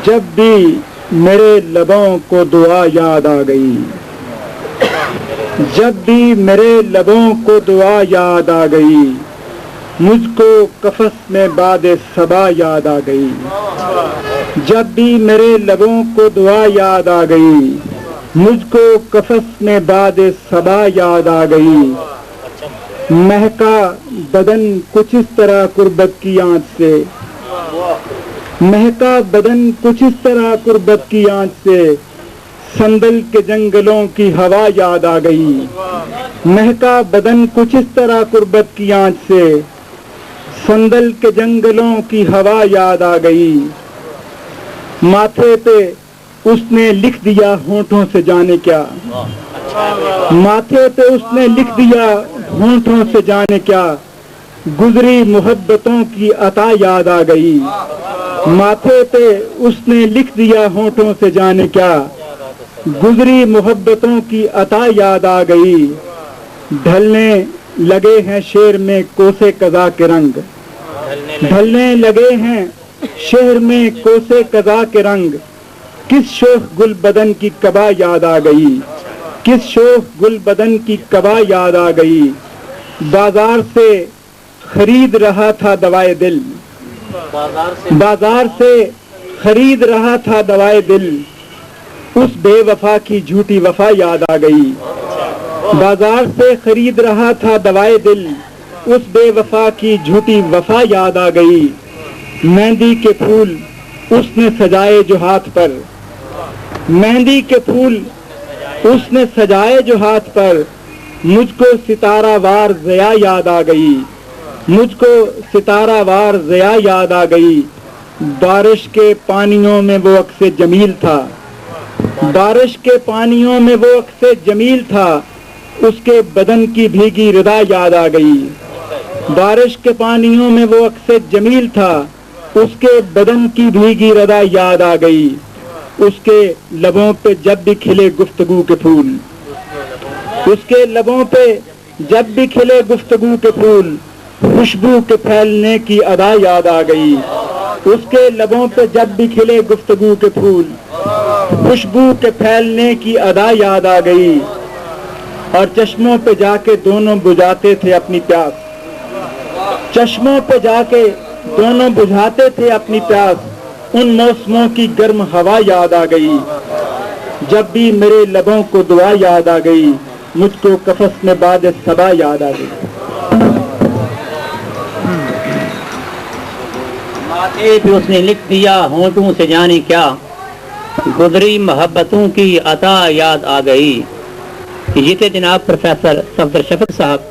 جب بھی میرے لبوں کو دعا یاد آ گئی، جب بھی میرے لبوں کو دعا یاد آ گئی، مجھ کو قفس میں باد صبا یاد آ گئی۔ جب بھی میرے لبوں کو دعا یاد آ گئی، مجھ کو قفس میں باد صبا یاد آ گئی۔ مہکا بدن کچھ اس طرح قربت کی آنچ سے، مہکا بدن کچھ اس طرح قربت کی آنچ سے، سندل کے جنگلوں کی ہوا یاد آ گئی۔ مہکا بدن کچھ اس طرح قربت کی آنچ سے، سندل کے جنگلوں کی ہوا یاد آ گئی۔ ماتھے پہ اس نے لکھ دیا ہونٹوں سے جانے کیا، ماتھے پہ اس نے لکھ دیا ہونٹوں سے جانے کیا، گزری محبتوں کی عطا یاد آ گئی۔ ماتھے پہ اس نے لکھ دیا ہونٹوں سے جانے کیا، گزری محبتوں کی عطا یاد آ گئی۔ ڈھلنے لگے ہیں شعر میں کوسے قضا کے رنگ، ڈھلنے لگے ہیں شہر میں کوسے قضا کے رنگ، کس شوخ گل بدن کی قبا یاد آ گئی، کس شوخ گل بدن کی قبا یاد آ گئی۔ بازار سے خرید رہا تھا دوائے دل، بازار سے خرید رہا تھا دوائے دل، اس بے وفا کی جھوٹی وفا یاد آ گئی۔ بازار سے خرید رہا تھا دوائے دل، اس بے وفا کی جھوٹی وفا یاد آ گئی۔ مہندی کے پھول اس نے سجائے جو ہاتھ پر، مہندی کے پھول اس نے سجائے جو ہاتھ پر، مجھ کو ستارہ وار ضیا یاد آ گئی، مجھ کو ستارہ وار ضیا یاد آ گئی۔ بارش کے پانیوں میں وہ عکس جمیل تھا، بارش کے پانیوں میں وہ عکس جمیل تھا، اس کے بدن کی بھیگی ردا یاد آ گئی۔ بارش کے پانیوں میں وہ عکس جمیل تھا، اس کے بدن کی بھیگی ردا یاد آ گئی۔ اس کے لبوں پہ جب بھی کھلے گفتگو کے پھول، اس کے لبوں پہ جب بھی کھلے گفتگو کے پھول، خوشبو کے پھیلنے کی ادا یاد آ گئی۔ اس کے لبوں پہ جب بھی کھلے گفتگو کے پھول، خوشبو کے پھیلنے کی ادا یاد آ گئی۔ اور چشموں پہ جا کے دونوں بجھاتے تھے اپنی پیاس، چشموں پہ جا کے دونوں بجھاتے تھے اپنی پیاس، ان موسموں کی گرم ہوا یاد آ گئی۔ جب بھی میرے لبوں کو دعا یاد آ گئی، مجھ کو قفس میں باد صبا یاد آ گئی۔ ماتھے پہ اس نے لکھ دیا ہونٹوں سے جانے کیا، گزری محبتوں کی عطا یاد آ گئی۔ یہ تھے جناب پروفیسر صفدر شفیق صاحب،